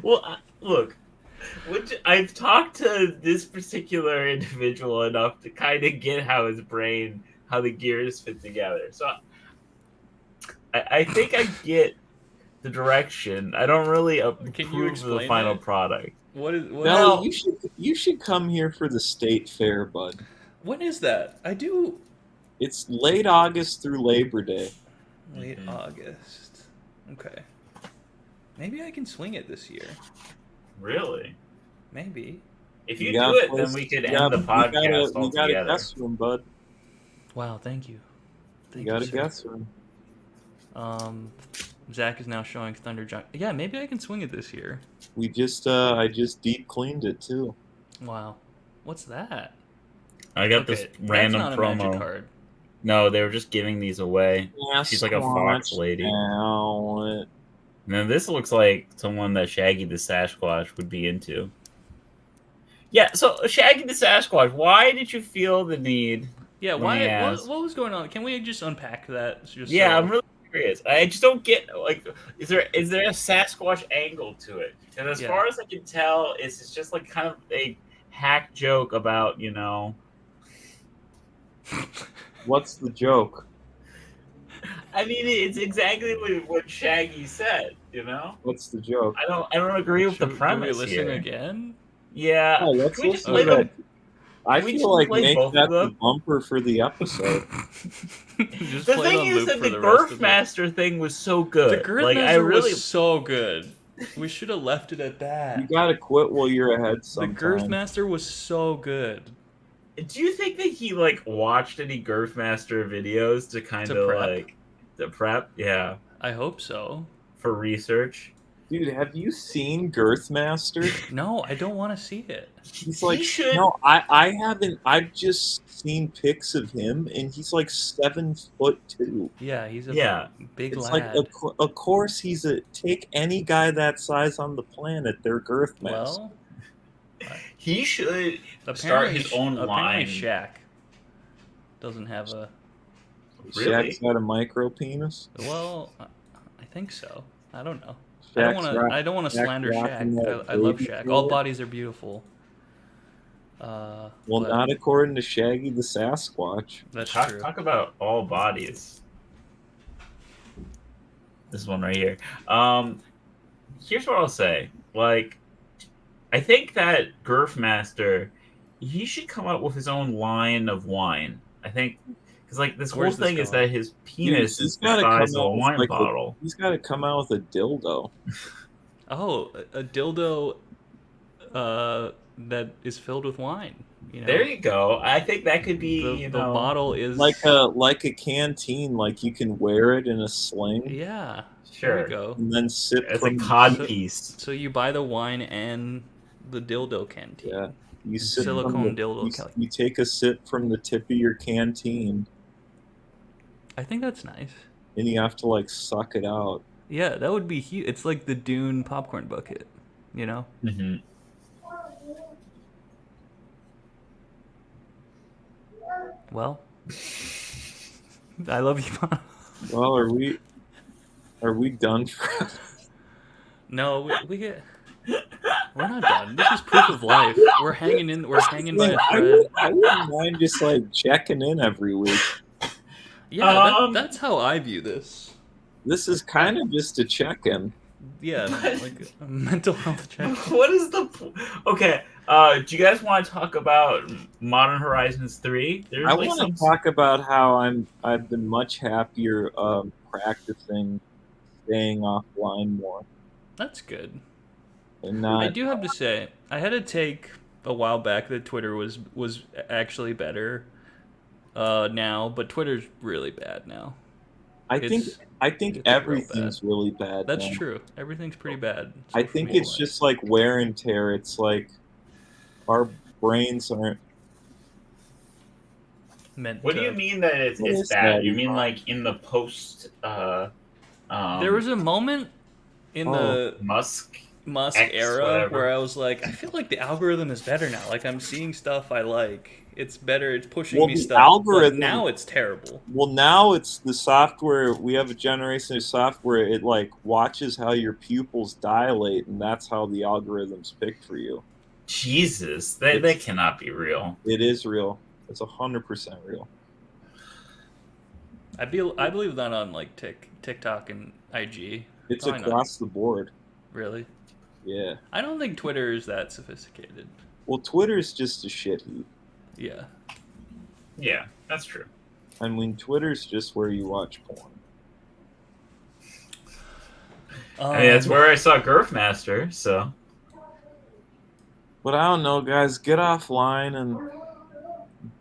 well, look, I've talked to this particular individual enough to kind of get how the gears fit together. So I think I get the direction. I don't really Can you approve of the explain final it? product. What? No, you should come here for the state fair, bud. When is that? I do. It's late August through Labor Day. Late August. Okay. Maybe I can swing it this year. Really? Maybe. If you got do it, place- then we could yeah, end the podcast we got a altogether. guest room, bud. Wow, thank you. You got a sir. guest room. Zach is now showing Thunder Giant. Yeah, maybe I can swing it this year. I just deep cleaned it too. Wow. What's that? I got this random that's not a magic promo. card. No, they were just giving these away. She's like a fox lady. Now, Now this looks like someone that Shaggy the Sasquatch would be into. Yeah, so Shaggy the Sasquatch, why did you feel the need? Yeah, Let me why? ask. What was going on? Can we just unpack that? Just Yeah, so- I'm really curious. I just don't get like, is there a Sasquatch angle to it? And as Yeah. far as I can tell, it's just like kind of a hack joke about what's the joke? I mean, it's exactly what Shaggy said. What's the joke? I don't agree with the Can we premise listen here. again? Yeah. Oh, let's Can we just listen play to them? that. I we feel just like play make both that of the them? bumper for the episode. Just The play it thing on is loop that for the rest of it. Girthmaster thing was so good. The Girthmaster like, I really, was so good. We should have left it at that. You gotta quit while you're ahead The sometime. Girthmaster was so good. Do you think that he watched any Girthmaster videos to kind To of prep? to prep? Yeah, I hope so. for research. Dude, have you seen Girthmaster? No, I don't want to see it. He's He like, should- no, I haven't. I've just seen pics of him, and he's like 7'2". Yeah, he's a Yeah. big It's lad. like, of course, take any guy that size on the planet. They're Girthmaster. Well, He should start apparently, his own line. apparently Shaq doesn't have a. Really? Shaq's got a micro penis. Well, I think so. I don't know. Shaq's I don't want to Shaq's slander rocking Shaq. that I love baby Shaq. stroller. All bodies are beautiful. Well, but not according to Shaggy the Sasquatch. that's Talk, true. talk about all bodies. This one right here. Here's what I'll say. I think that Girthmaster, he should come up with his own line of wine. I think, because this whole Where's this thing is going? that his penis Dude, is the size of a wine bottle. He's got to come out with a dildo. Oh, a dildo that is filled with wine. There you go. I think that could be, The bottle is Like a canteen, like you can wear it in a sling Yeah. Sure. There you go. and then sip It's a from cod So- piece. So you buy the wine and the dildo canteen. Yeah. You sip Silicone from dildo you, can- you take a sip from the tip of your canteen I think that's nice. and you have to suck it out. Yeah, that would be huge. It's like the Dune popcorn bucket, Mm-hmm. Well, I love you, Mom. Well, are we done for No, we get. We're not done. This is proof of life. We're hanging in. We're hanging by a thread. I wouldn't mind just checking in every week. Yeah, Um, that's how I view this. This is kind of just a check-in. Yeah, like a mental health check. What is okay? Do you guys want to talk about Modern Horizons 3? There's I want to talk about how I've been much happier practicing staying offline more. That's good. And not I do have to say, I had a take a while back that Twitter was actually better now, but Twitter's really bad now. I think it's everything's really bad. That's now. true. Everything's pretty bad. I think it's just like wear and tear. It's like our brains aren't meant. What do you mean that it's bad? You mean like in the post? There was a moment in the Musk X, era whatever. where I was like, I feel like the algorithm is better now. Like I'm seeing stuff I like. It's better. It's pushing me stuff. Algorithm, but now it's terrible. Well, now it's the software. We have a generation of software. It like watches how your pupils dilate, and that's how the algorithms pick for you. Jesus, that cannot be real. It is real. It's 100% real. I believe that on like TikTok and IG. It's across the board. Really? Yeah. I don't think Twitter is that sophisticated. Well, Twitter's just a shit heap. Yeah. Yeah, that's true. I mean, Twitter's just where you watch porn. I mean, that's where I saw Girthmaster, so. But I don't know, guys. Get offline and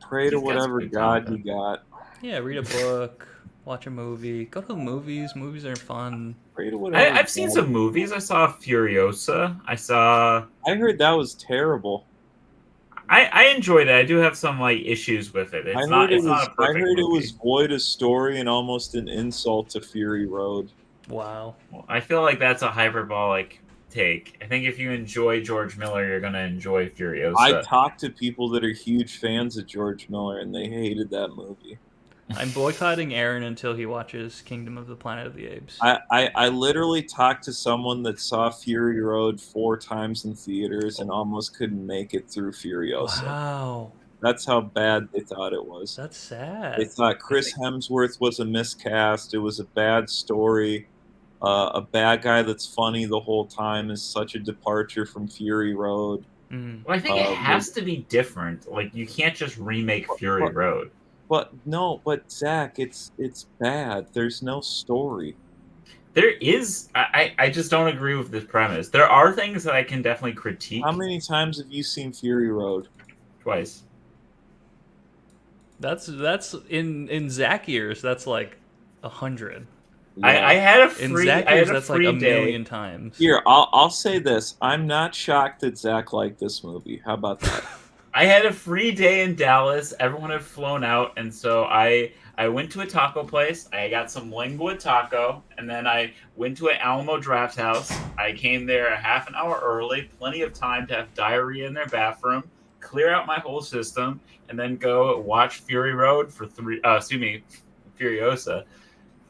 pray to whatever God you got. Yeah, read a book, watch a movie, go to the movies. Movies are fun. Pray to whatever. I've seen some movies. I saw Furiosa. I heard that was terrible. I enjoyed it. I do have some like issues with it. It's not a perfect movie. It was void of story and almost an insult to Fury Road. Wow. Well, I feel like that's a hyperbolic take. I think if you enjoy George Miller, you're gonna enjoy Furiosa. I talked to people that are huge fans of George Miller, and they hated that movie. I'm boycotting Aaron until he watches Kingdom of the Planet of the Apes. I literally talked to someone that saw Fury Road 4 times in theaters and almost couldn't make it through Furiosa. Wow. That's how bad they thought it was. That's sad. They thought Chris Hemsworth was a miscast. It was a bad story. A bad guy that's funny the whole time is such a departure from Fury Road. Well, I think it has to be different. Like, you can't just remake Fury Road. But Zach, it's bad. There's no story. There is. I just don't agree with this premise. There are things that I can definitely critique. How many times have you seen Fury Road? Twice. That's in Zach years. That's like 100. Yeah. I had a free. In Zach years, that's like a day. million times. Here, I'll say this. I'm not shocked that Zach liked this movie. How about that? I had a free day in Dallas. Everyone had flown out, and so I went to a taco place. I got some lingua taco, and then I went to an Alamo Draft House. I came there a half an hour early, plenty of time to have diarrhea in their bathroom, clear out my whole system, and then go watch Fury Road for Furiosa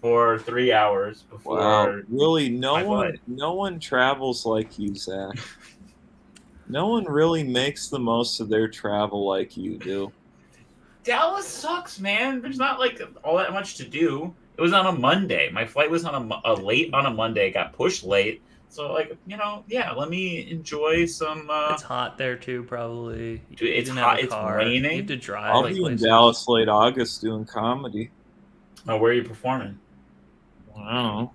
for 3 hours before. Wow, really? No one travels like you, Zach. No one really makes the most of their travel like you do. Dallas sucks, man. There's not like all that much to do. It was on a Monday. My flight was on a late on a Monday. Got pushed late. So let me enjoy some. It's hot there too, probably. Dude, it's hot. It's raining. You have to drive. I'll be in Dallas late August doing comedy. Oh, where are you performing? I don't know.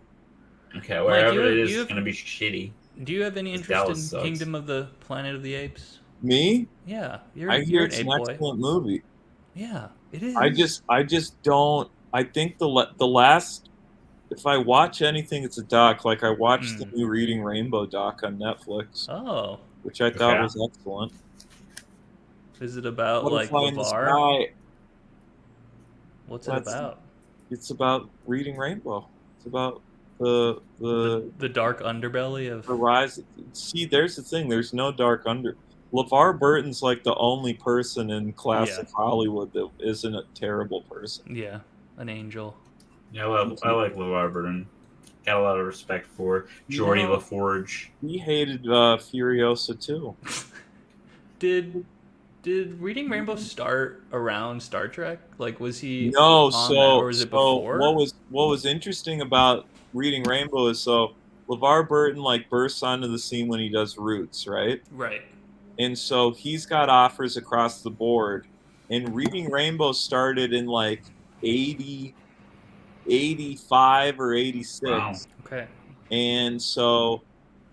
Okay, wherever it is, it's gonna be shitty. Do you have any interest in Kingdom of the Planet of the Apes? Me? Yeah, I hear it's an excellent movie. Yeah, it is. I just don't. I think the last. If I watch anything, it's a doc. Like I watched the new Reading Rainbow doc on Netflix. Oh. Which I thought was excellent. Is it about like LeVar? What's it about? It's about reading Rainbow. It's about the dark underbelly of the rise. See, there's the thing. There's no dark under. LeVar Burton's like the only person in classic Hollywood that isn't a terrible person. Yeah, an angel. Yeah, I like LeVar Burton. Got a lot of respect for Geordie LaForge. He hated Furiosa too. Did Reading Rainbow start around Star Trek? Like, was he or was it before? What was interesting about Reading Rainbow is LeVar Burton like bursts onto the scene when he does Roots, right? Right. And so he's got offers across the board. And Reading Rainbow started in like 80, 85 or 86. Wow. Okay. And so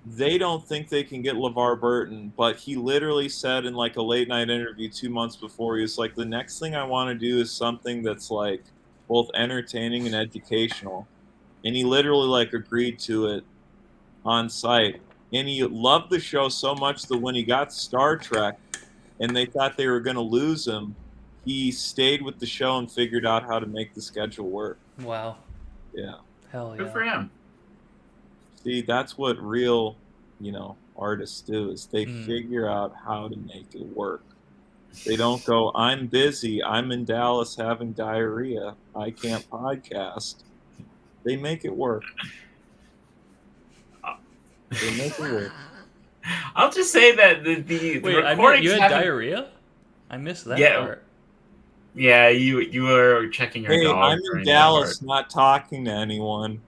they don't think they can get LeVar Burton, but he literally said in like a late night interview 2 months before, he was like, the next thing I want to do is something that's like both entertaining and educational. And he literally like agreed to it on site. And he loved the show so much that when he got Star Trek and they thought they were going to lose him, he stayed with the show and figured out how to make the schedule work. Wow. Yeah. Hell yeah. Good for him. See, that's what real, artists do, is they figure out how to make it work. They don't go, I'm busy, I'm in Dallas having diarrhea, I can't podcast. They make it work. They make it work. I'll just say that the Wait, recordings you had haven't- diarrhea? I missed that Yeah. part. Yeah, you were checking your dog. I'm in during that Dallas, part. not talking to anyone.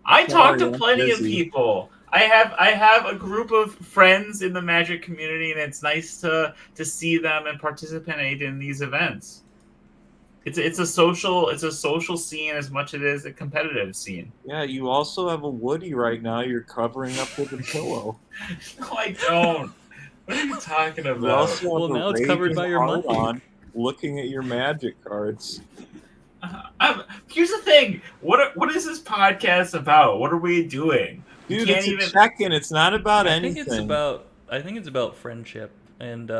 I talk to Sorry, I'm plenty of busy. people. I have a group of friends in the Magic community, and it's nice to see them and participate in these events. It's a social scene as much as it is a competitive scene. Yeah, you also have a Woody right now you're covering up with a pillow. No, I don't. What are you talking You about? also have Well, a now it's covered by your raging mic. on looking at your Magic cards. Here's the thing. What is this podcast about? What are we doing? We Dude, can't it's even- a check-in. It's not about I anything. think it's about friendship and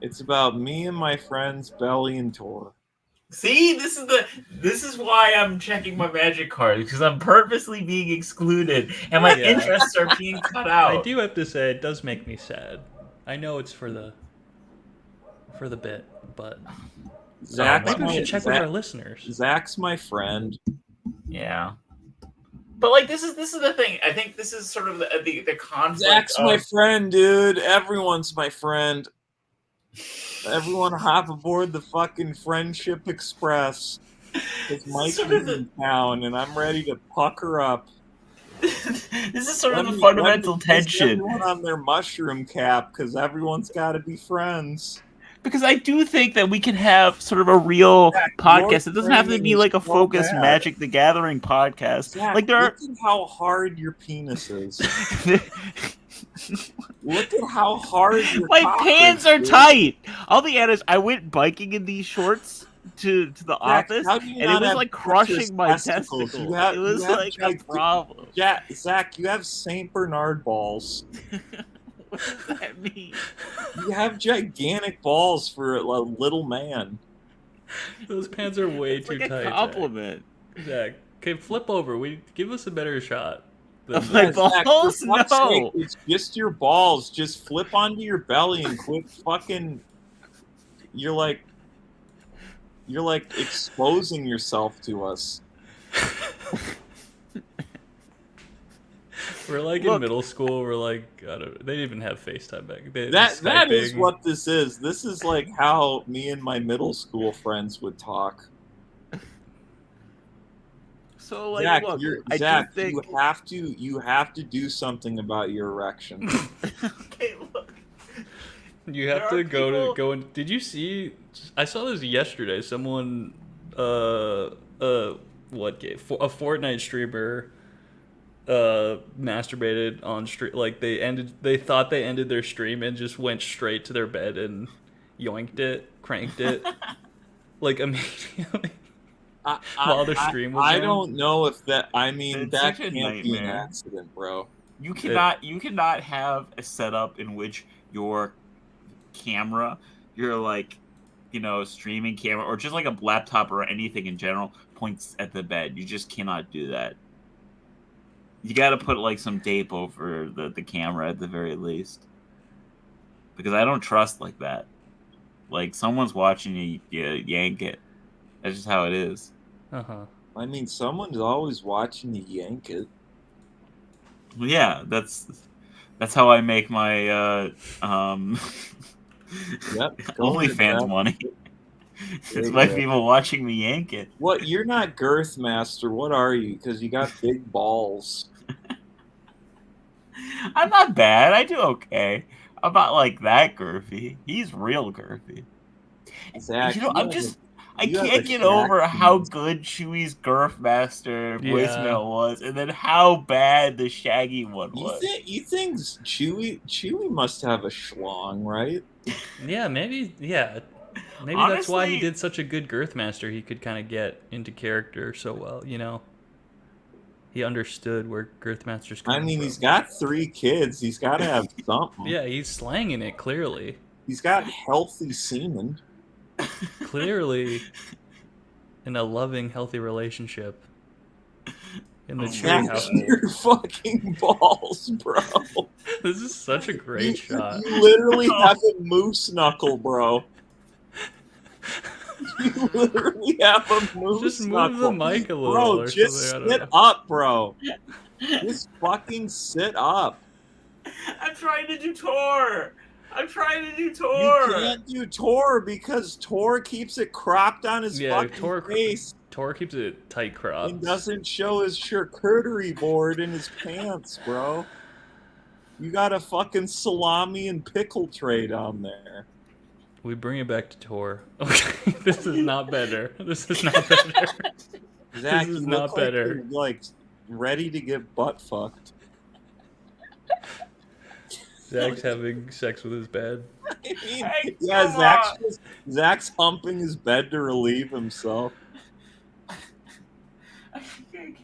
It's about me and my friends Belly and Tor. See, this is why I'm checking my Magic cards, because I'm purposely being excluded and my Yeah. interests are being cut out. I do have to say it does make me sad. I know it's for the bit, but maybe we should check with our listeners. Zach's my friend. Yeah. But like this is the thing. I think this is sort of the conflict. Zach's my friend, dude. Everyone's my friend. Everyone hop aboard the fucking Friendship Express. Because Mike's in town, and I'm ready to pucker up. This is sort of the fundamental tension. Everyone on their mushroom cap, because everyone's got to be friends. Because I do think that we can have sort of a real podcast. It doesn't have to be like a focused Magic the Gathering podcast. Zach, like there are. Look at how hard your penis is. Look at how hard your My cock pants is, are dude. tight. I'll be honest. I went biking in these shorts to the Zach, office, how do you and it not was have like precious crushing my testicles? testicles. You It was like a problem. Yeah, Zach, you have Saint Bernard balls. What does that mean? You have gigantic balls for a little man. Those pants are way It's too like tight. a compliment. Zach, okay, flip over. Give us a better shot. Of my Zach, balls? for fuck's No. sake, it's just your balls. Just flip onto your belly and quit fucking. You're like exposing yourself to us. We're like in middle school. We're like, they didn't even have FaceTime back. That is what this is. This is like how me and my middle school friends would talk. So like, Zach, look, Zach, think... you have to do something about your erection. Okay, look. You have to go and. Did you see? I saw this yesterday. Someone, what game? A Fortnite streamer, masturbated on stream. Like they thought they ended their stream and just went straight to their bed and yoinked it, cranked it, like immediately. While the stream was I on. don't know if that. I mean, It's that such a can't be an nightmare. accident, bro. You cannot have a setup in which your camera, your like, streaming camera, or just like a laptop or anything in general, points at the bed. You just cannot do that. You got to put like some tape over the camera at the very least, because I don't trust like that. Like someone's watching you yank it. That's just how it is. I mean, someone's always watching you yank it. Well, yeah, that's how I make my Yep. OnlyFans money. It's you by go. people watching me yank it. What? You're not Girth Master. What are you? Because you got big balls. I'm not bad. I do okay. I'm not like that girthy. He's real girthy. Zach, I You have can't a get Shaq over how penis. good Chewie's Girthmaster Yeah. voicemail was, and then how bad the Shaggy one was. You think Chewie must have a schlong, right? Yeah, maybe. Yeah, maybe that's why he Honestly- did such a good Girthmaster. He could kind of get into character so well. You know, he understood where Girthmaster's I coming mean, from. he's got 3 kids. He's got to have something. Yeah, he's slanging it clearly. He's got healthy semen. Clearly, in a loving, healthy relationship. In the Chewie That's household. your fucking balls, bro. This is such a great shot. You literally have a moose knuckle, bro. You literally have a moose Just move knuckle. the mic a little Bro, or just something. I don't sit know. up, bro. Just fucking sit up. I'm trying to do Tor. I'm trying to do You Tor. can't do Tor because Tor keeps it cropped on his Yeah, fucking face Tor keeps it tight cropped. and doesn't show his charcuterie board in his pants, bro. You got a fucking salami and pickle tray down there. We bring it back to Tor. Okay, this is not better. This is not better. Zach, This is you not look better. like you're like ready to get butt fucked. Zach's having sex with his bed. I mean, Hey, yeah, come Zach's humping his bed to relieve himself. I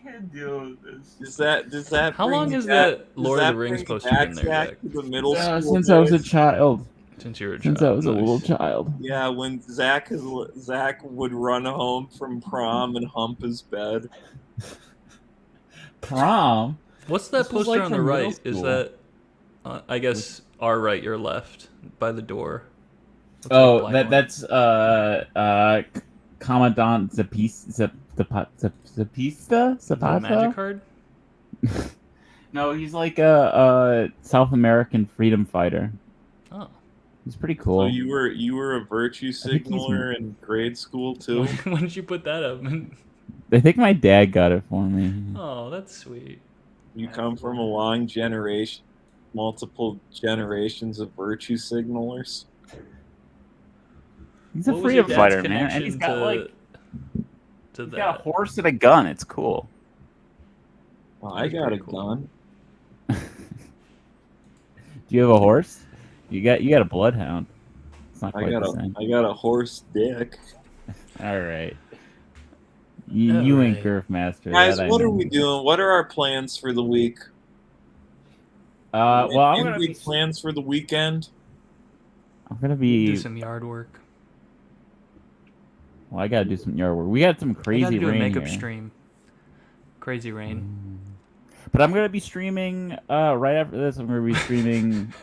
can't deal with this. Does that How bring long you has back- the does Lord of that the Rings bring poster you been there, back Zach? to the middle school Since I was a days? child. Since you were a Since child. I was a little Nice. child. Yeah, when Zach would run home from prom and hump his bed. Prom? What's that This was, poster like, on the from middle right? Is school. that, I guess, our right, your left, by the door? Looks like Oh, Black Lion. that's Commandant Zapista? Is that a magic card? No, he's like a South American freedom fighter. Oh. He's pretty cool. So you were a virtue think he's- signaler in grade school too? When did you put that up? I think my dad got it for me. Oh, that's sweet. You come from a long generation, multiple generations of virtue signalers. He's a What was your freedom dad's fighter, man, and he's connection got to, like to he's that? got a horse and a gun. It's cool. Well, I That's got a pretty cool. gun. Do you have a horse? You got a bloodhound. It's not I quite got the a same. I got a horse dick. All right. You ain't Girthmaster. Guys, that I what are know. we doing? What are our plans for the week? Well, I'm gonna Any be. plans for the weekend. I'm gonna Do be. some yard work. Well, I gotta do some yard work. We got some I gotta crazy do a rain makeup here. stream. Crazy rain. But I'm gonna be streaming right after this. I'm gonna be streaming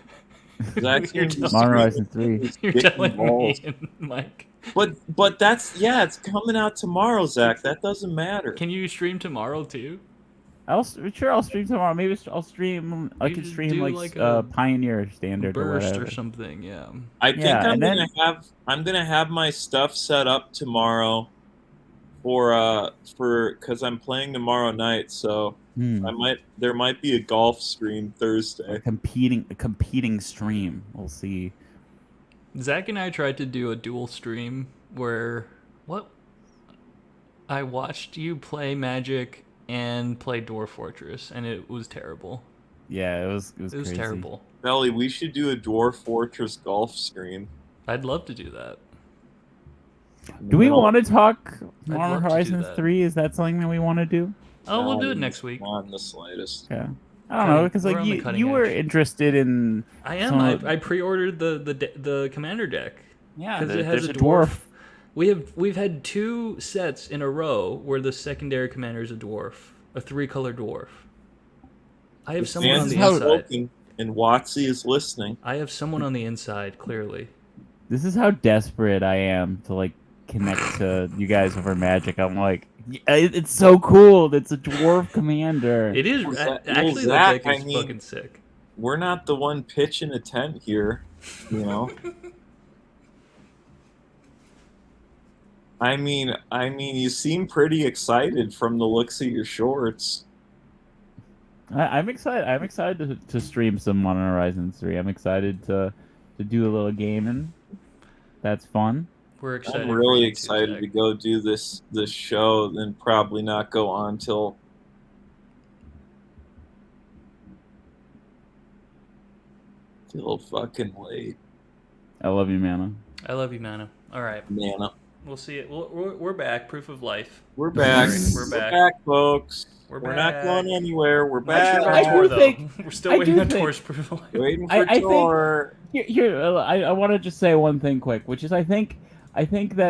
Zach's You're gonna be telling Modern streaming Horizon 3. his You're dick and telling balls. me and Mike. But that's it's coming out tomorrow, Zach. That doesn't matter. Can you stream tomorrow too? I'll stream tomorrow. Maybe I'll stream. I You could just stream do, like, like, a Pioneer Standard or Burst whatever. or something, yeah. I think Yeah, I'm and gonna have my stuff set up tomorrow for because I'm playing tomorrow night, so there might be a golf stream Thursday. A competing stream. We'll see. Zach and I tried to do a dual stream where I watched you play Magic and play Dwarf Fortress, and it was terrible. Yeah, it was crazy. Terrible. Belly, we should do a Dwarf Fortress golf stream. I'd love to do that. Do we want to talk I'd love Modern to do Horizons that. 3? Is that something that we want to do? Oh, we'll do it next week. Not in the slightest. Yeah. I don't know, because We're like on the cutting you were edge. interested in. I am. some of- I pre-ordered the commander deck. Yeah, because it has there's a a dwarf. We've had 2 sets in a row where the secondary commander is a dwarf, a 3-color dwarf. I have someone on Fans the are inside. spoken, and Watsy is listening. I have someone on the inside, clearly. This is how desperate I am to like connect to you guys over Magic. I'm like, it's so cool. It's a dwarf commander. It is actually Zach, the deck is I mean- fucking sick. We're not the one pitching a tent here, you know. I mean, you seem pretty excited from the looks of your shorts. I'm excited. I'm excited to stream some Modern Horizons 3. I'm excited to do a little gaming. That's fun. We're excited. I'm for really you too, excited Zach. to go do this show, and probably not go on till fucking late. I love you, Mana. I love you, Mana. All right. Mana. We'll see it. We're back. Proof of life. We're back. We're back. We're back, folks. We're We're not back. going anywhere. We're I'm not sure back. about I Tor, do though. think- We're still I waiting do on think- Tor's proof of life. Waiting for I think- Tor. Here, I want to just say one thing quick, which is I think that